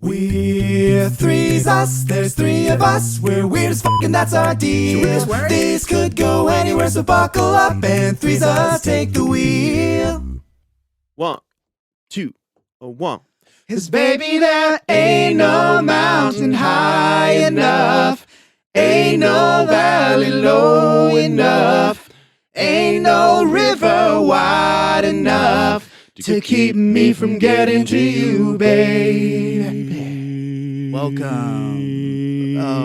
We're Threezus, there's three of us. We're weird as fuck and that's our deal. This could go anywhere, so buckle up and Threezus take the wheel. 1, 2, 1. 'Cause baby, there ain't no mountain high enough, ain't no valley low enough, ain't no river wide enough to keep me from getting to you, baby. Welcome.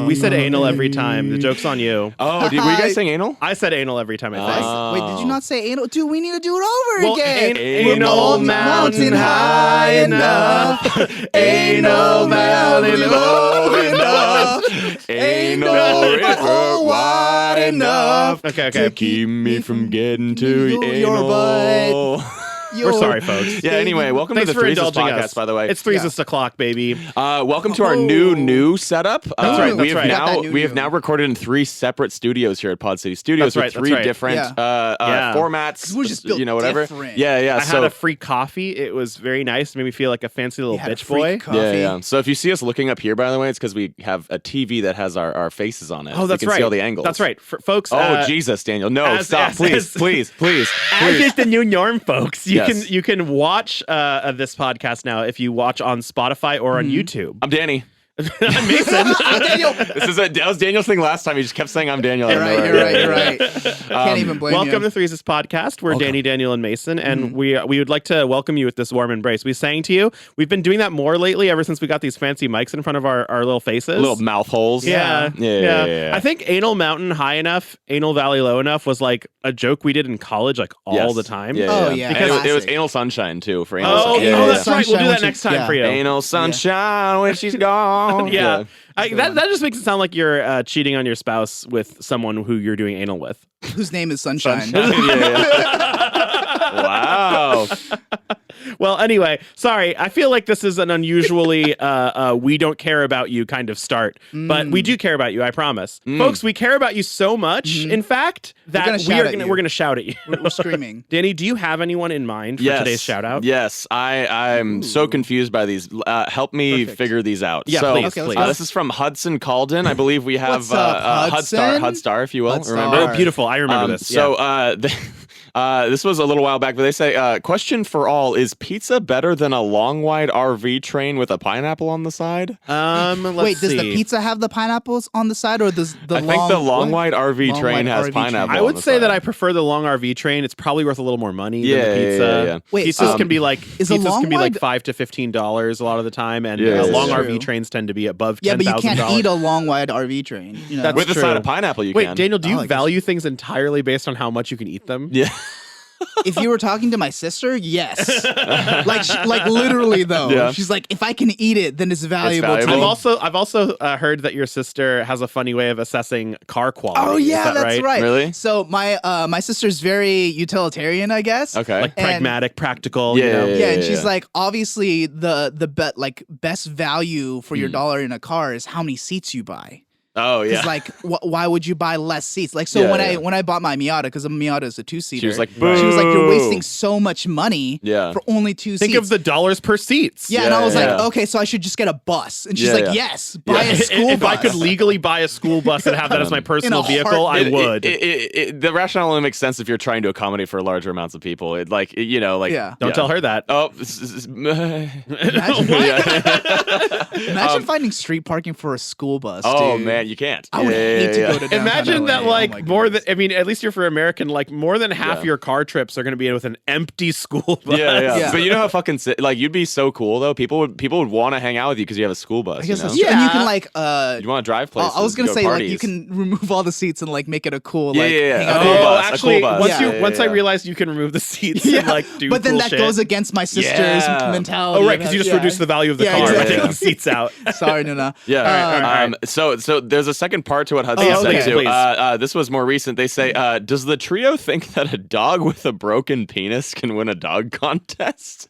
We said anal every time. The joke's on you. Oh, were you guys saying anal? I said anal every time, I think. Wait, did you not say anal? Dude, we need to do it over Well, again. ain't no mountain high enough, ain't no valley low enough, Ain't no river wide enough Okay. to keep me from getting to your anal. We're sorry, folks. Yeah, anyway, welcome Thanks to the for Threezus indulging podcast, us. by the way. It's Threezus o'clock, baby. Welcome to our new setup. That's right, We that's right. Got that we have now recorded in 3 separate studios here at Pod City Studios That's right, with 3 that's right. different Yeah. formats. We're just built whatever. different. Yeah. I So had a free coffee. It was very nice. It made me feel like a fancy little had a bitch free boy. coffee. yeah. So if you see us looking up here, by the way, it's because we have a TV that has our faces on it. Oh, that's you can right. see all the angles. That's right. For folks. Oh, Jesus, Daniel. No, as- stop. as- Please. As is the new norm, folks. Yes. You can watch this podcast now if you watch on Spotify or on YouTube. I'm Danny. I'm Mason. That was Daniel's thing last time. He just kept saying I'm Daniel. You're right. Can't even blame Welcome you. to Threezus podcast. We're Danny, Daniel, and Mason, and we would like to welcome you with this warm embrace. We sang to you. We've been doing that more lately ever since we got these fancy mics in front of our little faces. Little mouth holes. Yeah. Yeah. I think anal mountain high enough, anal valley low enough was like a joke we did in college like all Yes. the time. Yeah, Oh, yeah. yeah. And it was Classic. anal sunshine too for anal. Oh, sunshine. oh, that's right. We'll do Sunshine that when next she- time for you. Anal sunshine when she's gone. Yeah. That just makes it sound like you're cheating on your spouse with someone who you're doing anal with. Whose name is Sunshine. Wow. Well, anyway, sorry. I feel like this is an unusually we don't care about you kind of start, but we do care about you. I promise, folks. We care about you so much, in fact, that gonna shout at you. we're gonna shout at you. We're screaming. Danny, do you have anyone in mind for today's shout out? Yes, I'm so confused by these. Help me figure these out. Yeah, so, please, Okay, let's please. go. This is from Hudson Calden. I believe we have What's up, Hudson? Hudstar, if you will. Hudstar. Remember? Oh, beautiful. I remember this. So this was a little while back, but they say, question for all, is pizza better than a long, wide RV train with a pineapple on the side? Let's Wait, does see. the pizza have the pineapples on the side, or does the I think the long, wide RV Long, train wide has RV train. pineapple I on would the say side. that I prefer the long RV train. It's probably worth a little more money Yeah, than the yeah, pizza. yeah. Wait, pizzas can be like is a pizzas long can be like wide- $5 to $15 a lot of the time, and Yeah, long that's RV true. trains tend to be above Yeah, but you $10,000. can't eat a long, wide RV train. You know? That's With a true. side of pineapple, you Wait, can. Daniel, do you I guess- value things entirely based on how much you can eat them? Yeah. If you were talking to my sister, yes. like literally though. Yeah. She's like, if I can eat it, then it's valuable, valuable. to me. I've also heard that your sister has a funny way of assessing car quality. Oh yeah, Is that that's right. Really? So my sister's very utilitarian, I guess. Okay. Like And- pragmatic, practical. Yeah, You know? yeah, Yeah, and yeah. she's like, obviously the best value for your dollar in a car is how many seats you buy. Oh, yeah. Because like, why would you buy less seats? Like, so Yeah, when I bought my Miata, because a Miata is a 2-seater, She was like, she was like, you're "Boo." wasting so much money Yeah. for only 2 Think seats. of the dollars per seats. yeah, and I was yeah. like, okay, so I should just get a bus. And she's Yeah, like, yeah. yes, buy Yeah. a school If bus. I could legally buy a school bus and have that as my personal vehicle, I heartbeat. would. The rationale only makes sense if you're trying to accommodate for larger amounts of people. Yeah. Don't tell her that. Oh, Imagine finding street parking for a school bus. oh dude. man, you can't. I would hate to go to downtown Imagine LA. that, Oh like, my more than, goodness. I mean, at least you're for American, like, more than half Yeah. your car trips are going to be with an empty school bus. Yeah. But you know how fucking like you'd be so cool though. People would want to hang out with you because you have a school bus. I guess you know? that's true. And you Yeah. can like You want to drive places. I was gonna go say parties. like you can remove all the seats and like make it a cool Yeah, like yeah, yeah. hang A out cool area. bus, a actually, cool bus. once Yeah. once I realized you can remove the seats and like do but then cool that shit. goes against my sister's Yeah. mentality. Oh right, because you just reduce the value of the Yeah, car by exactly. taking the seats out. Sorry, Nuna. Yeah. all right. So there's a second part to what Hudson Oh, said okay. too. Please. This was more recent. They say, does the trio think that a dog with a broken penis can win a dog contest?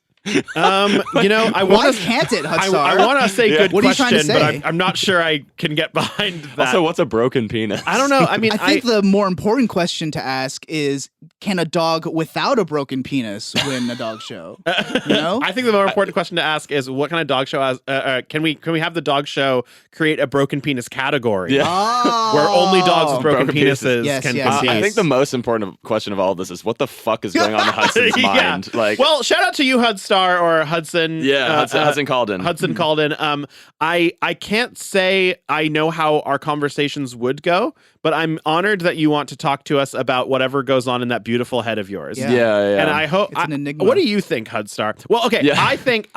I Why want to. can't it, I Hudstar? want to say good What are you trying to question, but say? I'm not sure I can get behind that. Also, what's a broken penis? I don't know. I mean, I think the more important question to ask is, can a dog without a broken penis win a dog show? You know? I think the more important question to ask is, what kind of dog show has? Can we have the dog show create a broken penis category? Yeah. Oh. Where only dogs with broken, Broken penises. penises Yes, can yes. compete. I think the most important question of all of this is, what the fuck is going on in Hudson's Yeah. mind? Like, Well, shout out to you, Hudstar or Hudson. Hudson called in. Hudson called in. I can't say I know how our conversations would go, but I'm honored that you want to talk to us about whatever goes on in that beautiful head of yours. Yeah. Yeah. And I hope. It's an enigma. What do you think, Hudstar? Well, okay. Yeah. I think.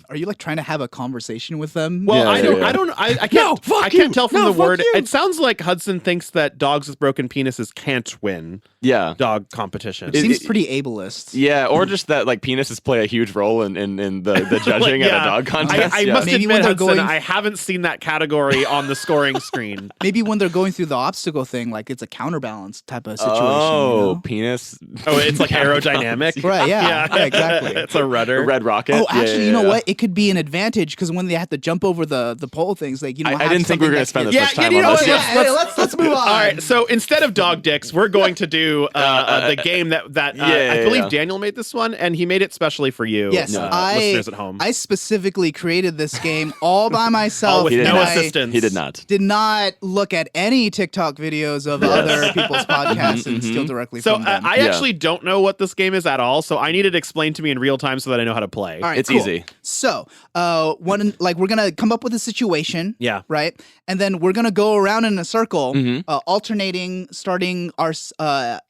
Are you like trying to have a conversation with them? Well, Yeah, I don't. yeah. I don't. I can't. No, fuck I can't you. tell from No, the fuck word. you. It sounds like Hudson thinks that dogs with broken penises can't win Yeah. dog competition. it seems pretty ableist. Yeah, or just that like penises play a huge role in the judging at a dog contest. I yeah. must Maybe admit, when they're Hudson, going- I haven't seen that category on the scoring screen. Maybe when they're going through the obstacle thing, like it's a counterbalance type of situation. Oh, you know? penis. Oh, it's like aerodynamic. Right, yeah, exactly. It's a rudder. A red rocket. Oh, Yeah, actually, yeah, you know yeah. what? It could be an advantage because when they have to jump over the pole things, like I have didn't think we were something gonna spend that this Yeah, much time you on know this. what? Hey, let's move on. All right, so instead of dog dicks, we're going to do the game that I believe yeah. Daniel made this one, and he made it specially for you, Yes, listeners at home. I specifically created this game all by myself. All with He did no not. assistance. He did not. Did not look at any TikTok videos of other people's podcasts and steal directly So from them. I actually don't know what this game is at all, so I need it explained to me in real time so that I know how to play. All right, It's cool. easy. So, we're gonna come up with a situation. Yeah. Right, and then we're gonna go around in a circle, Mm-hmm. alternating, starting our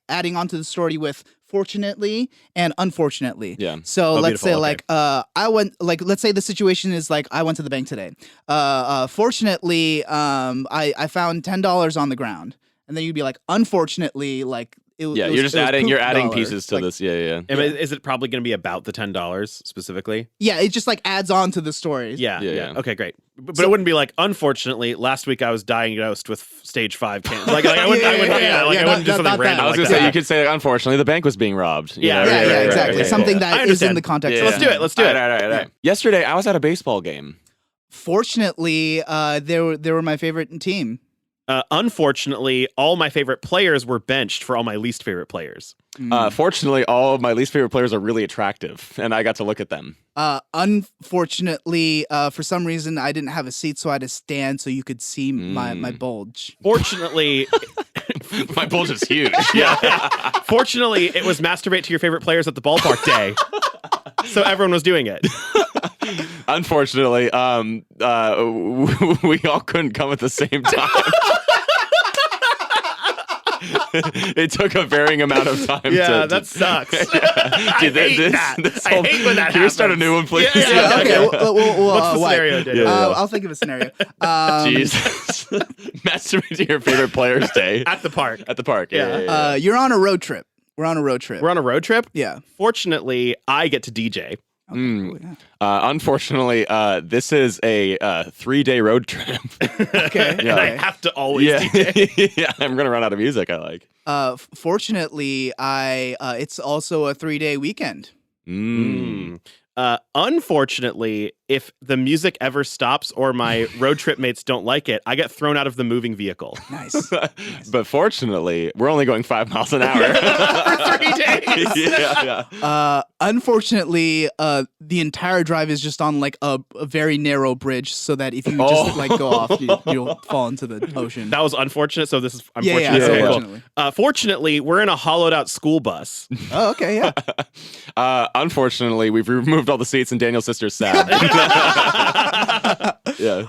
adding onto the story with fortunately and unfortunately. Yeah. So Oh, let's say beautiful. Okay. let's say the situation is like I went to the bank today. Fortunately, I found $10 on the ground, and then you'd be like, unfortunately, like. Yeah, you're just adding $poop pieces to like, this. Yeah. Is it probably going to be about the $10 specifically? Yeah, it just like adds on to the story. Yeah. Yeah. Okay, great. But it wouldn't be like, unfortunately, last week I was diagnosed with stage 5 cancer. Like I wouldn't, I wouldn't, Yeah, I wouldn't do not something that. random I was like gonna say that. you could say unfortunately the bank was being robbed. you Yeah, know? Yeah, right, yeah, right, exactly. right, Something right. I that is in understand. the context. Yeah. of Let's do it. Let's do it. All right. Yesterday I was at a baseball game. Fortunately, they were my favorite team. Unfortunately, all my favorite players were benched for all my least favorite players. Fortunately, all of my least favorite players are really attractive, and I got to look at them. Unfortunately, for some reason, I didn't have a seat, so I had to stand so you could see my bulge. Fortunately, My bulge is huge. fortunately, it was masturbate to your favorite players at the ballpark day. So everyone was doing it. Unfortunately, we all couldn't come at the same time. It took a varying amount of time. That sucks. I Dude, hate that. I hate when that Can you start a happens. new one, please? Yeah. Okay, What's the what? scenario, Daniel? I'll think of a scenario. Jesus. Masturbate to your favorite player's day At the park. at the park. Yeah. You're on a road trip. We're on a road trip. We're on a road trip. Yeah. Fortunately, I get to DJ. Cool, yeah. Unfortunately, this is a 3-day road trip. Okay. And I have to always DJ. Yeah, I'm gonna run out of music I like. Fortunately, it's also a 3-day weekend. Unfortunately, if the music ever stops or my road trip mates don't like it, I get thrown out of the moving vehicle. Nice. But fortunately, we're only going 5 miles an hour. For 3 days. yeah. Unfortunately, the entire drive is just on like a very narrow bridge, so that if you just like go off, you'll fall into the ocean. That was unfortunate, so this is Yeah, unfortunate. yeah, Okay, cool. unfortunately. Fortunately, we're in a hollowed out school bus. Oh, okay, yeah. Unfortunately, we've removed all the seats and Daniel's sister's sad. Yeah.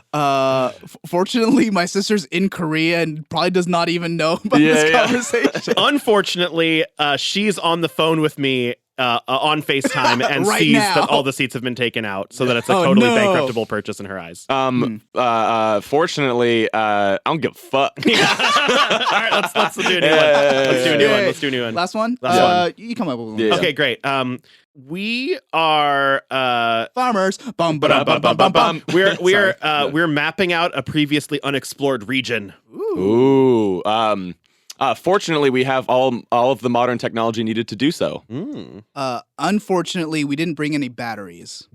Fortunately, my sister's in Korea and probably does not even know about this conversation. Unfortunately, she's on the phone with me on FaceTime and Right sees now. that all the seats have been taken out, so that it's a Oh, totally no. bankruptable purchase in her eyes. Fortunately, I don't give a fuck. All right, let's do a new one. Let's do a new one. Let's do a new one. Last one? Last one. You come up with one. Yeah. Okay, great. We are Farmers. Bum, ba, bum, bum, bum, bum. we're mapping out a previously unexplored region. Ooh. Fortunately, we have all of the modern technology needed to do so. Unfortunately, we didn't bring any batteries.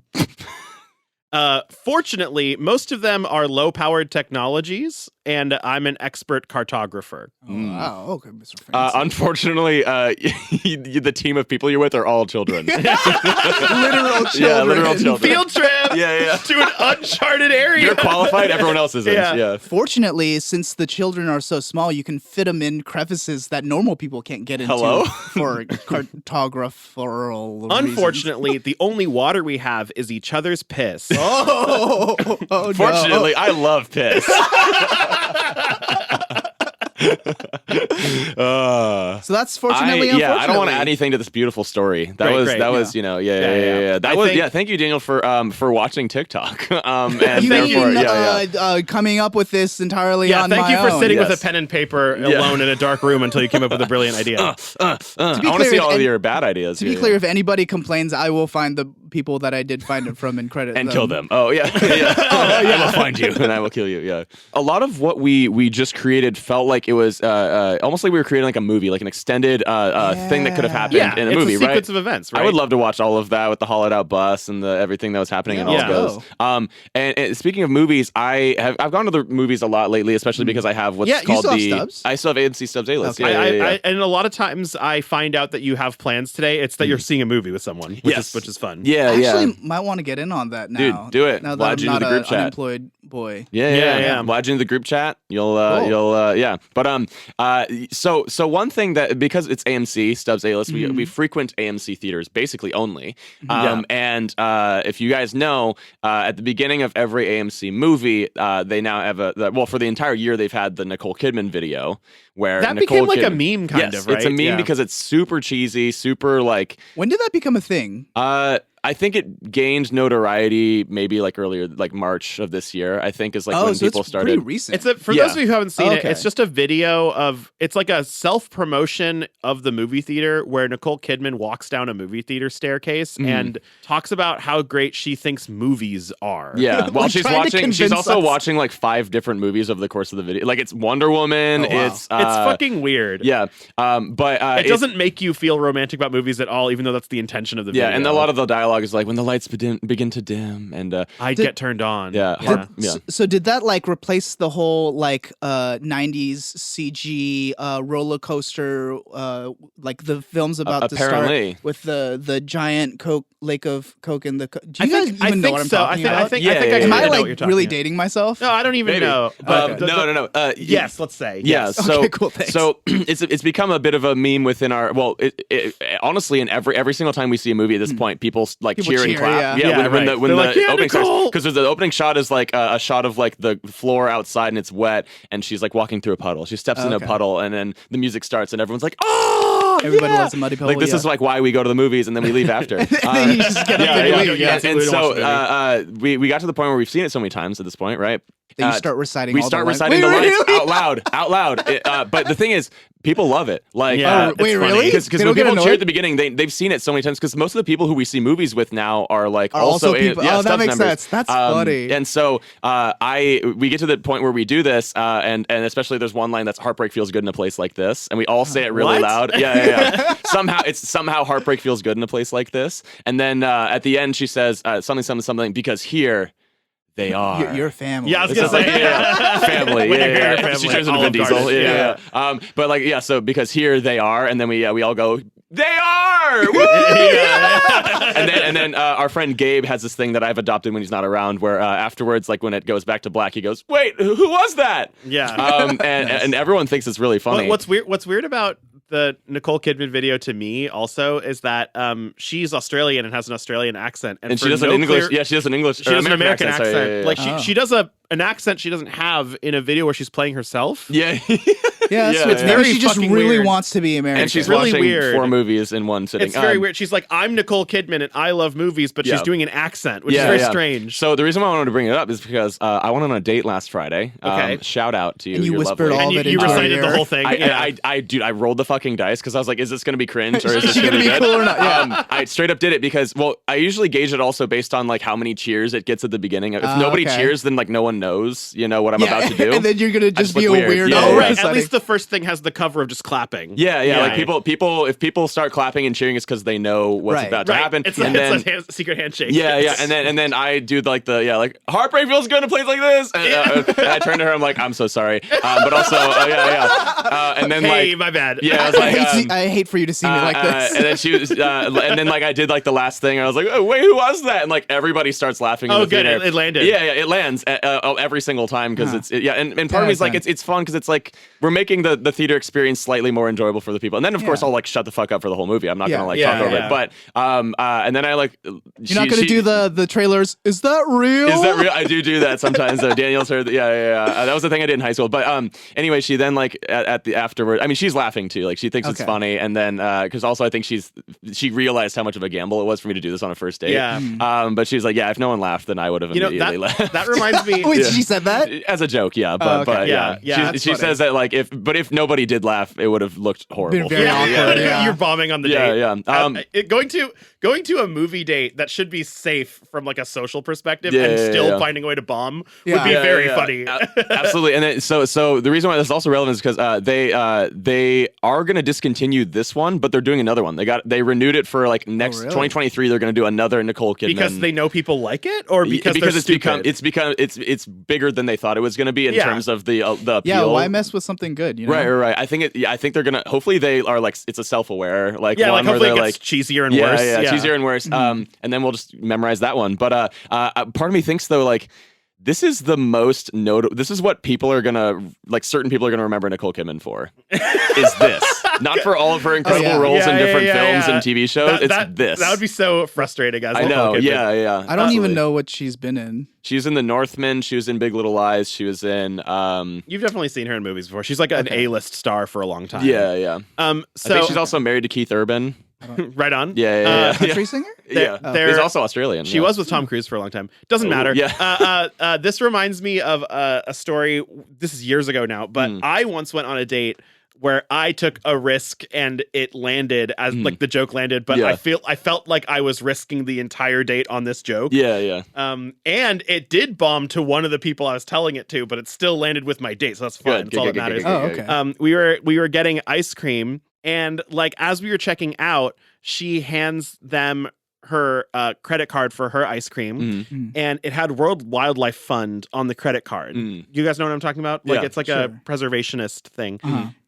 Fortunately, most of them are low-powered technologies, and I'm an expert cartographer. Oh, wow. Okay, Mr. Fancy. Unfortunately, the team of people you're with are all children. Literal children. Yeah, literal children. Field trip Yeah. to an uncharted area. You're qualified. Everyone else isn't. Yeah. Yeah. Fortunately, since the children are so small, you can fit them in crevices that normal people can't get into. Hello? For cartographical reasons. Unfortunately, the only water we have is each other's piss. Oh, no. Fortunately, I love piss. So that's fortunately unfortunately. I don't want to add anything to this beautiful story. That was, you know, yeah. That was, thank you, Daniel, for watching TikTok. And You therefore, mean coming up with this entirely on my own. Thank you for sitting Yes. with a pen and paper alone in a dark room until you came up with a brilliant idea. I want to see all of your bad ideas. To be clear, if anybody complains, I will find the people that I did find it from and credit and them. kill them. Oh yeah, I will find you and I will kill you. Yeah, a lot of what we just created felt like it was almost like we were creating like a movie, like an extended thing that could have happened in a movie, it's a right? sequence of events, right? I would love to watch all of that with the hollowed out bus and everything that was happening and all Yeah. those. And speaking of movies, I've gone to the movies a lot lately, especially because I have what's Yeah, you called still have the stubs? I still have AMC Stubs A-list. Okay. Yeah. And a lot of times I find out that you have plans today. It's that you're seeing a movie with someone, which is fun. Yeah, Actually, might want to get in on that now. Dude, do it. Now that Add I'm you to not the group an chat. unemployed boy. Yeah. We'll add you into the group chat. You'll But so one thing that, because it's AMC Stubs A-list, we frequent AMC theaters basically only. And if you guys know, at the beginning of every AMC movie, they now have for the entire year they've had the Nicole Kidman video where That Nicole became like a Kidman- meme kind Yes, of, right? It's a meme Yeah. because it's super cheesy, super like When did that become a thing? I think it gained notoriety maybe like earlier, like March of this year, I think is like when so people it's started. pretty recent. For those of you who haven't seen Okay. it, it's just a video of, it's like a self-promotion of the movie theater where Nicole Kidman walks down a movie theater staircase and talks about how great she thinks movies are. Yeah, while Like she's trying to watching, she's convince also us. watching like 5 different movies over the course of the video. Like it's Wonder Woman, Oh, wow. it's fucking weird. yeah, but It doesn't make you feel romantic about movies at all, even though that's the intention of the video. Yeah, and a lot of the dialogue is like when the lights begin to dim, and I get turned on. yeah. So did that like replace the whole like 90s CG roller coaster like the films about to Apparently. start with the giant lake of coke in the do I you guys think- even I know think what I'm so. talking about? I think Yeah, I yeah, kinda yeah. Am I know what you're like talking really about. dating myself? No, I don't even Maybe. know. But No. Yes, let's say. Yeah, yes. so Okay, cool, thanks. so it's become a bit of a meme within our honestly, in every single time we see a movie at this point, people like People cheer and cheer, clap. yeah. Yeah, when right. the They're like, "Yeah, opening starts, Nicole!" because the opening shot is like a shot of like the floor outside and it's wet, and she's like walking through a puddle. She steps into a Okay. puddle, and then the music starts, and everyone's like, "Oh, Everybody yeah!" loves a muddy puddle. Like this is like why we go to the movies and then we leave after. then you just get up and leave. yeah. And we don't so watch the we got to the point where we've seen it so many times at this point, right? Then you start reciting We all start the lines. reciting Wait, the lines really? out loud. But the thing is, people love it. Like, Yeah, Oh, wait, it's funny. really? because They when don't get people cheer annoyed? at the beginning, they've seen it so many times. Because most of the people who we see movies with now are like Are also people- yeah, oh, that Stubbs makes members. sense. That's funny. And so we get to the point where we do this, and especially there's one line that's "Heartbreak feels good in a place like this," and we all say it really What? loud. Yeah. somehow heartbreak feels good in a place like this, and then at the end she says something because here. They are. Your family. Yeah, I was It's gonna just say like, family. When Yeah, you hear yeah, your yeah. family, She turns into Olive Vin Diesel. Garden. Yeah. But like, yeah. So because here they are, and then we all go, they are. Woo! And then our friend Gabe has this thing that I've adopted when he's not around, where afterwards, like when it goes back to black, he goes, "Wait, who was that?" Yeah. And everyone thinks it's really funny. What's weird about the Nicole Kidman video to me also is that she's Australian and has an Australian accent, and for she does no an English. clear- Yeah, she does an English. She does an American accent. Sorry, yeah. Like Oh. she does an accent she doesn't have in a video where she's playing herself. Yeah. Yeah, that's Yeah, weird. yeah. Maybe Very she just fucking really weird. wants to be American. And she's really watching weird. 4 movies in one sitting. It's very weird. She's like, I'm Nicole Kidman and I love movies, but she's Yeah. doing an accent, which is very strange. So the reason why I wanted to bring it up is because I went on a date last Friday. Okay. Shout out to you. And you You're whispered lovely. all and of it you into her recited the ear. whole thing. Yeah. I rolled the fucking dice because I was like, is this going to be cringe or is this she going to gonna be be good? cool or not? Yeah. I straight up did it because, well, I usually gauge it also based on like how many cheers it gets at the beginning. If nobody okay. cheers, then like no one knows, what I'm about to do. And then you're gonna just be a look weird. weirdo. Yeah, Oh, right. Sunny. At least the first thing has the cover of just clapping. Yeah. Like people, if people start clapping and cheering, it's because they know what's Right. about to happen. It's and like then, it's a secret handshake. yeah, and then I do like heartbreak feels good in a place like this. And I turn to her, I'm like, I'm so sorry, but also, and then Hey, my bad. yeah, I was like, I hate for you to see me like this. and then she was, and then like I did like the last thing, and I was like, oh, wait, who was that? And like everybody starts laughing. In Oh, the good. theater. It landed. Yeah, it lands every single time because and part of me is like it's fun because it's like we're making the theater experience slightly more enjoyable for the people, and then of course I'll like shut the fuck up for the whole movie. I'm not gonna talk over it, but and then I like you're not gonna do the trailers. Is that real? Is that real? I do that sometimes. So Daniel's heard that. Yeah. That was the thing I did in high school. But anyway, she then like at the afterward. I mean, she's laughing too. Like she thinks it's funny, and then because also I think she realized how much of a gamble it was for me to do this on a first date. Yeah. But she's like, yeah, if no one laughed, then I would have immediately left. That reminds me. Wait, she said that? As a joke, yeah. But Yeah, she says that like if nobody did laugh, it would have looked horrible. Been very awkward. Yeah. You're bombing on the date. Yeah. Going to a movie date that should be safe from like a social perspective and still finding a way to bomb would be very funny. Absolutely. And then, so the reason why this is also relevant is because they are going to discontinue this one, but they're doing another one. They renewed it for like next 2023. They're going to do another Nicole Kidman because they know people like it, or because it's bigger than they thought it was going to be in terms of the appeal. Yeah, why mess with something good? You know? Right. I think they're gonna. Hopefully, they are like it's a self-aware one hopefully where they're it like gets cheesier and worse. Yeah, cheesier and worse. And then we'll just memorize that one. But part of me thinks though, like this is the most notable. This is what people are gonna like. Certain people are gonna remember Nicole Kidman for. Is this not for all of her incredible roles in different films and TV shows? This. That would be so frustrating. As I know. Kidman. Yeah. I don't even know what she's been in. She was in The Northman. She was in Big Little Lies. She was in. You've definitely seen her in movies before. She's like an A-list star for a long time. Yeah. So I think she's also married to Keith Urban. Right on. Yeah. Country singer? He's also Australian. She was with Tom Cruise for a long time. Doesn't matter. Yeah. This reminds me of a story. This is years ago now, but I once went on a date where I took a risk and it landed as like the joke landed, but I felt like I was risking the entire date on this joke. Yeah. And it did bomb to one of the people I was telling it to, but it still landed with my date, so that's fine. That's all that matters. Okay. We were getting ice cream, and like as we were checking out, she hands them her credit card for her ice cream, and it had World Wildlife Fund on the credit card. You guys know what I'm talking about? Like it's like a preservationist thing.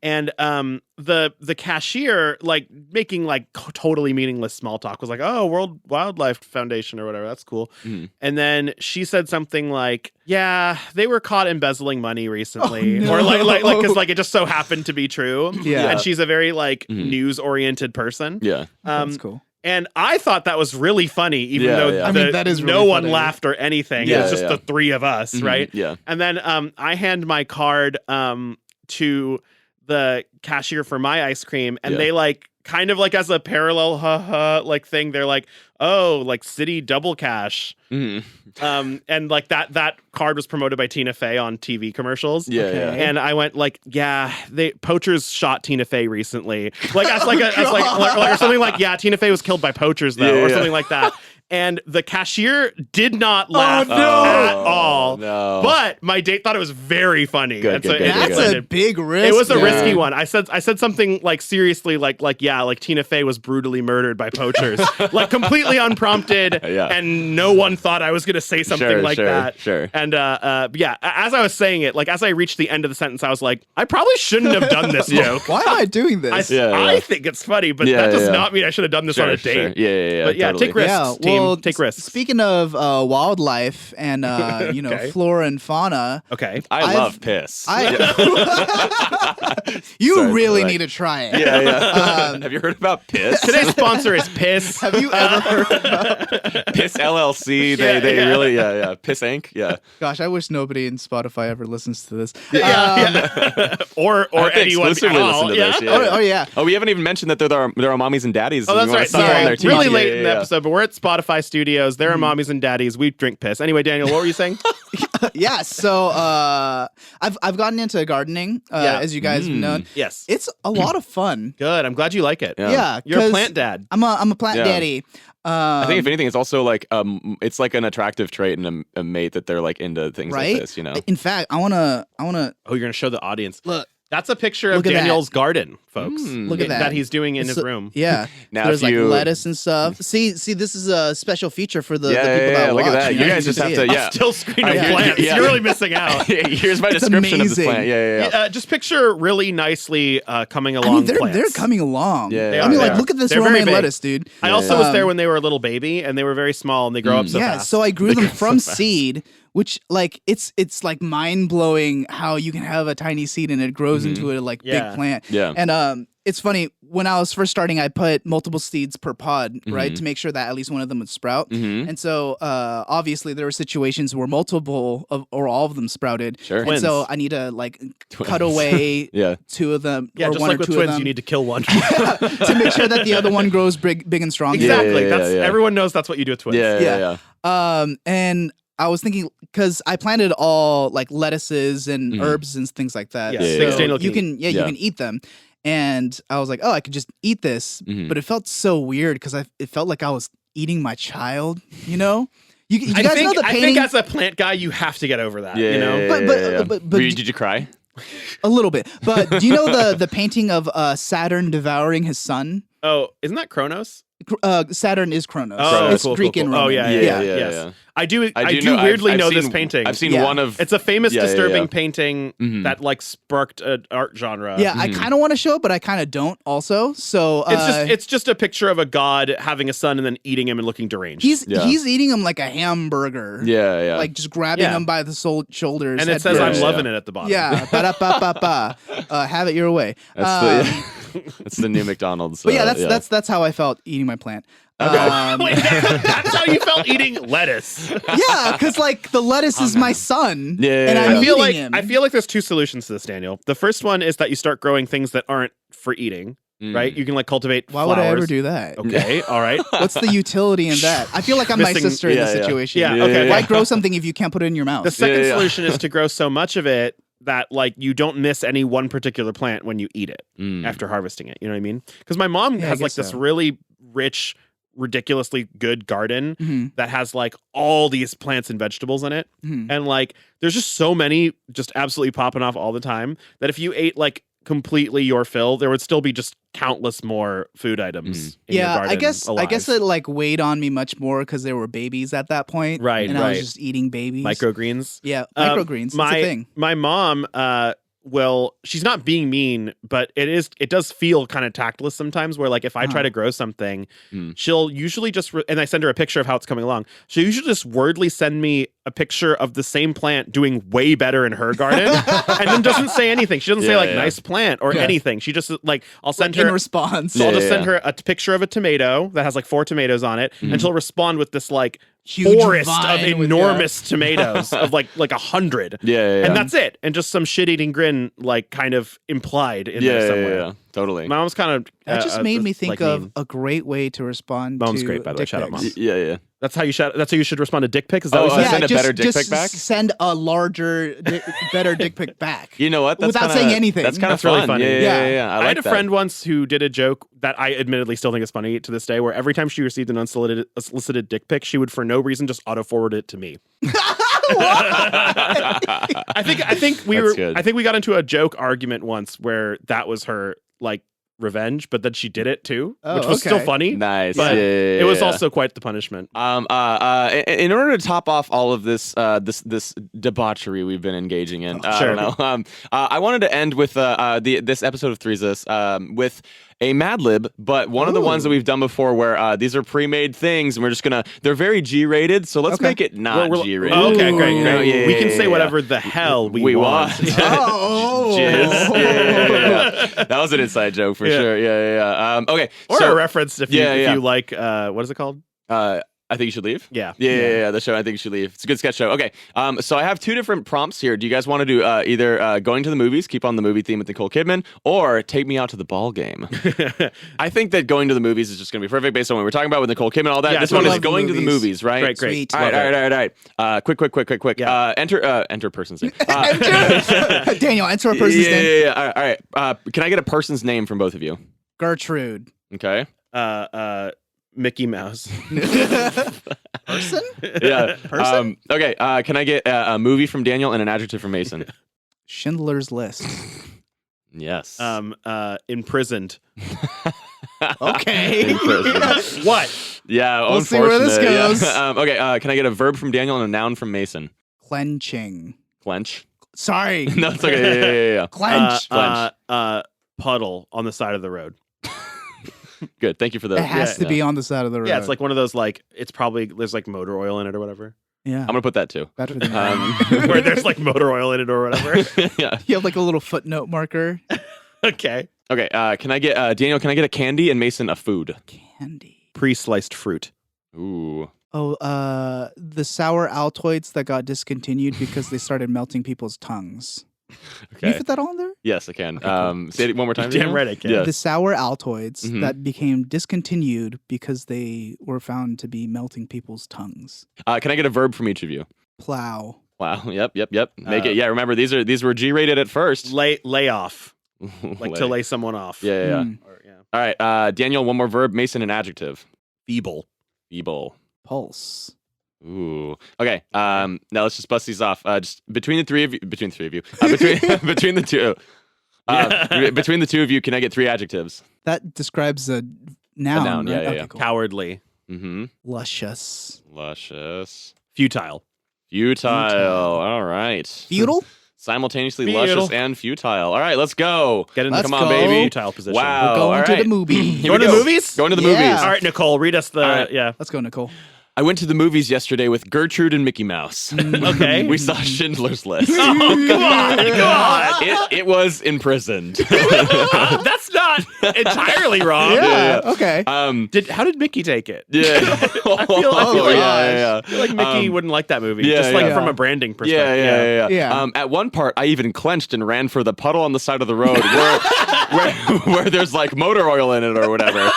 And the cashier, like making like totally meaningless small talk, was like, "Oh, World Wildlife Foundation or whatever. That's cool." And then she said something like, "Yeah, they were caught embezzling money recently," or like because like it just so happened to be true. Yeah. And she's a very like news oriented person. Yeah. That's cool. And I thought that was really funny, even though I mean, that is really no one funny. laughed or anything. It was just the three of us, right? Yeah. And then I hand my card to the cashier for my ice cream, and they like kind of like as a parallel like thing, they're like, "Oh, like City Double Cash." And like that card was promoted by Tina Fey on TV commercials. Yeah. And I went like, poachers shot Tina Fey recently. Like as like or something like, Tina Fey was killed by poachers though, or something like that. And the cashier did not laugh at all. No. But my date thought it was very funny. Good. That's a big risk. It was a risky one. I said something like seriously like Tina Fey was brutally murdered by poachers, like completely unprompted, and no one thought I was gonna say something like that. Sure. And as I was saying it, like as I reached the end of the sentence, I was like, I probably shouldn't have done this joke. Why am I doing this? I think it's funny, but that does not mean I should have done this on a date. Yeah. But totally. take risks, team. Well, Take risks. Speaking of wildlife and flora and fauna, Okay. I love piss. You really need to try it. Yeah. Have you heard about piss? Today's sponsor is Piss. Have you ever heard about Piss LLC. They really Piss Inc. Yeah. Gosh, I wish nobody in Spotify ever listens to this. Or anyone exclusively at all. listen to this. Oh yeah. Oh, we haven't even mentioned that there are mommies and daddies. Oh, that's right. Sorry. On there too. Really late in the episode, but we're at Spotify Studios. There are mommies and daddies. We drink piss. Anyway, Daniel, what were you saying? Yeah. So I've gotten into gardening, as you guys have known. Yes. It's a lot of fun. Good. I'm glad you like it. Yeah. You're a 'cause plant dad. I'm a plant daddy. I think if anything, it's also like it's like an attractive trait in a mate that they're like into things Right? like this, you know. In fact, I wanna Oh, you're gonna show the audience. look. That's a picture of Look at that. Daniel's garden, folks. Look at that. That he's doing in It's his room. Yeah. Now There's if you- like lettuce and stuff. See, this is a special feature for the people Yeah, that look watch. at that. You know? guys just can have see to, it. yeah. Still screen of Yeah. plants. Yeah. You're really missing out. Here's my It's description of this amazing. plant. Yeah. Just picture really nicely coming I along mean, they're plants. coming along. Yeah, they I mean, are, like, they look at this They're very romaine big. lettuce, dude. I also was there Um, when they were a little baby, and they were very small, and they grow up so Yeah, fast. so I grew They them grow from so fast. seed, which like it's like mind blowing how you can have a tiny seed and it grows into a like Yeah. big plant. Yeah. And it's funny, when I was first starting, I put multiple seeds per pod, right, to make sure that at least one of them would sprout. And so obviously there were situations where multiple of or all of them sprouted. Sure. And Twins. so I need to like cut away Yeah. two of them Yeah, or just one like or with two twins, of them you need to kill one. to make sure that the other one grows big and strong. Exactly. Yeah. That's everyone knows that's what you do with twins. Yeah. And I was thinking because I planted all like lettuces and herbs and things like that. Yeah, so things Daniel you can can you can eat them. And I was like, oh, I could just eat this, but it felt so weird because it felt like I was eating my child. You know, you guys know the I painting think as a plant guy, you have to get over that. Yeah. You know. But Did you cry? a little bit. But do you know the painting of Saturn devouring his son? Oh, isn't that Kronos? Saturn is Kronos. Oh, It's cool, Greek cool, and cool. Oh, Roman. yeah. Yeah. I do know- weirdly I've know seen, this painting. I've seen Yeah. one of. It's a famous, Yeah, yeah, disturbing yeah. painting that like sparked an art genre. Yeah, I kind of want to show it, but I kind of don't. Also, so It's just a picture of a god having a son and then eating him and looking deranged. he's Yeah. eating him like a hamburger. Yeah. like just grabbing Yeah. him by the shoulders. and it head says, "I'm first. loving it" at the bottom. Yeah, ba-da-ba-ba-ba. Have it your way. That's the new McDonald's. But yeah, that's how I felt eating my plant. Wait, that's how you felt eating lettuce. Yeah, because like the lettuce is my son. Yeah, and yeah, I'm yeah. eating him. I feel like there's two solutions to this, Daniel. The first one is that you start growing things that aren't for eating. Right? You can like cultivate Why flowers. would I ever do that? Okay, all right. What's the utility in that? I feel like I'm my Missing- sister in this yeah. situation. Yeah, okay. Why grow something if you can't put it in your mouth? The second Yeah. solution is to grow so much of it that like you don't miss any one particular plant when you eat it after harvesting it. You know what I mean? Because my mom Yeah, I has like guess this so. really rich, ridiculously good garden that has like all these plants and vegetables in it. And like there's just so many just absolutely popping off all the time that if you ate like completely your fill, there would still be just countless more food items in your Yeah, garden I guess alive. it like weighed on me much more because there were babies at that point. Right, And I was right. just eating babies. Microgreens. Yeah, microgreens. It's a thing. My mom, she's not being mean, but it does feel kind of tactless sometimes where like if I try to grow something, she'll usually just, and I send her a picture of how it's coming along. She'll usually just wordly send me a picture of the same plant doing way better in her garden and then doesn't say anything. She doesn't say like nice plant or anything. She just like, I'll send her in response. So I'll just send her a picture of a tomato that has like 4 tomatoes on it, and she'll respond with this like Huge forest of vine with, enormous tomatoes of like 100. Yeah. And that's it. And just some shit-eating grin like kind of implied in there somewhere. Yeah. Totally. My mom's kind of That just made me think like of mean. a great way to respond Mom's to great, by the way. dick Shout out, pics. Mom. Yeah. That's how you should respond to dick pic. Is that Oh, what you I said? send a better dick just pic back? Send a larger, better dick pic back. You know what? That's Without kinda, saying anything. That's kind of That's really fun. funny. Yeah. I I like had a that. friend once who did a joke that I admittedly still think is funny to this day, where every time she received an unsolicited dick pic, she would for no reason just auto forward it to me. I think we got into a joke argument once where that was her like revenge, but then she did it too, which was still funny. Nice. But Yeah. it was also quite the punishment. In order to top off all of this this debauchery we've been engaging in, I don't know. I wanted to end with this episode of Threezus with a MadLib, but one of the ones that we've done before where these are pre-made things and we're just they're very G-rated, so let's make it not G-rated. Oh, okay, great. You know? Yeah, we can say yeah. whatever the hell we want. Oh, Jizz. Yeah. That was an inside joke for sure. Yeah. Okay. Or so, a reference if you like, what is it called? I Think You Should Leave? Yeah. Yeah. The show I Think You Should Leave. It's a good sketch show. Okay. So I have 2 different prompts here. Do you guys want to do either going to the movies, keep on the movie theme with Nicole Kidman, or take me out to the ball game? I think that going to the movies is just going to be perfect based on what we're talking about with Nicole Kidman and all that. Yeah, this I one is love the going to the movies. movies, right? Great. Sweet. All right. Quick. Yeah. Enter person's name. Daniel, answer a person's name. Yeah. All right. Can I get a person's name from both of you? Gertrude. Okay. Mickey Mouse. Person? Yeah. Person? Okay. Can I get a movie from Daniel and an adjective from Mason? Schindler's List. Yes. Imprisoned. Okay. Imprisoned. What? Yeah. We'll see where this unfortunate, yeah. goes. Okay. Can I get a verb from Daniel and a noun from Mason? Clenching. Clench. Sorry. No, it's okay. Yeah. Clench. Puddle on the side of the road. Good. Thank you for the. It has to be on the side of the road. Yeah, it's like one of those it's probably there's like motor oil in it or whatever. Yeah. I'm gonna put that too. Better than Where there's like motor oil in it or whatever. Yeah. You have like a little footnote marker. Okay. Okay. Can I get Daniel? Can I get a candy and Mason a food? Candy. Pre-sliced fruit. Ooh. Oh, the sour Altoids that got discontinued because they started melting people's tongues. Can you Okay. fit that on there? Yes, I can. Okay, cool. Say it one more time. Damn Daniel? right I can. Yes. The sour Altoids Mhm. that became discontinued because they were found to be melting people's tongues. Can I get a verb from each of you? Plow. Wow. Yep. Make it. Yeah. Remember, these were G-rated at first. Lay off. Like to lay someone off. Yeah. Hmm. Or, yeah. All right. Daniel, one more verb. Mason, an adjective. Feeble. Feeble. Pulse. Ooh. Okay. Now let's just bust these off. Just between the three of you. Between between the two. Between the two of you, can I get three adjectives? That describes a noun. noun, yeah, right? yeah, Okay, yeah. cool. Cowardly. Mm-hmm. Luscious. Luscious. Futile. Futile. All right. Feudal? Simultaneously Futile. luscious and futile. All right, let's go. Get into Let's Come on, go. baby. futile position. Wow. We're going all to right. the movie. Here Going we to the go. movies? Going to the Yeah. movies. All right, Nicole, read us the All right. yeah. Let's go, Nicole. I went to the movies yesterday with Gertrude and Mickey Mouse. Okay. We saw Schindler's List. Oh, come on. It was imprisoned. That's not entirely wrong. Yeah. Okay. How did Mickey take it? Yeah. I feel yeah. I feel like Mickey wouldn't like that movie. yeah, just like yeah. from a branding perspective. Yeah. At one part, I even clenched and ran for the puddle on the side of the road where there's like motor oil in it or whatever.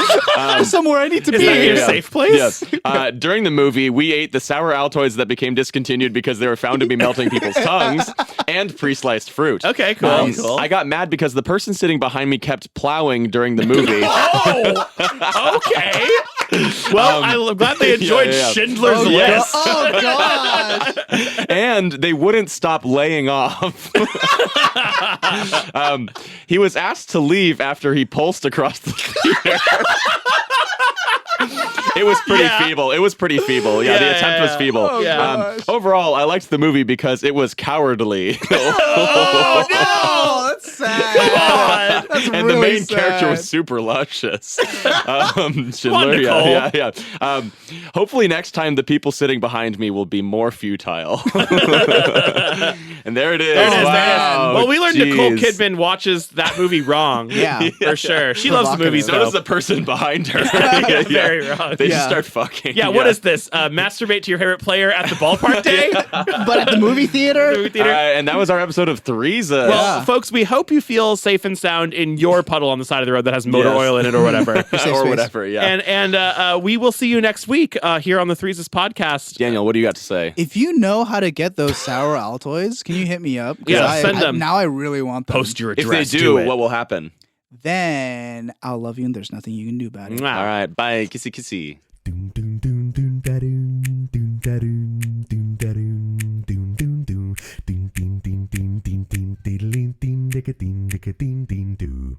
Somewhere I need to Is be. that your safe place? Yes. During the movie, we ate the sour Altoids that became discontinued because they were found to be melting people's tongues and pre-sliced fruit. Okay, cool. Cool. I got mad because the person sitting behind me kept plowing during the movie. Oh, okay. Well, I'm glad they enjoyed yeah. Schindler's Oh, List. oh gosh. And they wouldn't stop laying off. He was asked to leave after he pulsed across the theater. It was pretty feeble. It was pretty feeble. Yeah, the attempt was feeble. Oh, gosh. Overall, I liked the movie because it was cowardly. Oh, no. That's sad. That's And really the main sad. character was super luscious. Schindler, Nicole. yeah. Hopefully next time the people sitting behind me will be more futile. And there it is. There it is, Wow. Well, we learned Nicole Jeez. Kidman watches that movie wrong. Yeah. For sure. She loves the movies, So though. does the person behind her. Very wrong. They just Yeah. start fucking. Yeah, what is this? Masturbate to your favorite player at the ballpark day? But at the movie theater? Movie theater? And that was our episode of Threezus. Well, folks, we hope you feel safe and sound in your puddle on the side of the road that has motor Yes. oil in it or whatever. Safe or space. whatever, yeah. And we will see you next week here on the Threezus podcast. Daniel, what do you got to say? If you know how to get those sour Altoids, can you hit me up? 'Cause Yeah, send them. Now I really want them. Post your If address. they do, it. what will happen? Then I'll love you and there's nothing you can do about it. Mwah. All right, bye. Kissy kissy. Doom doom doom doom da doom doom da doom doom da doom doom doom doom ding ding ding ding ding ding ding ding ding ding ding ding ding ding doo.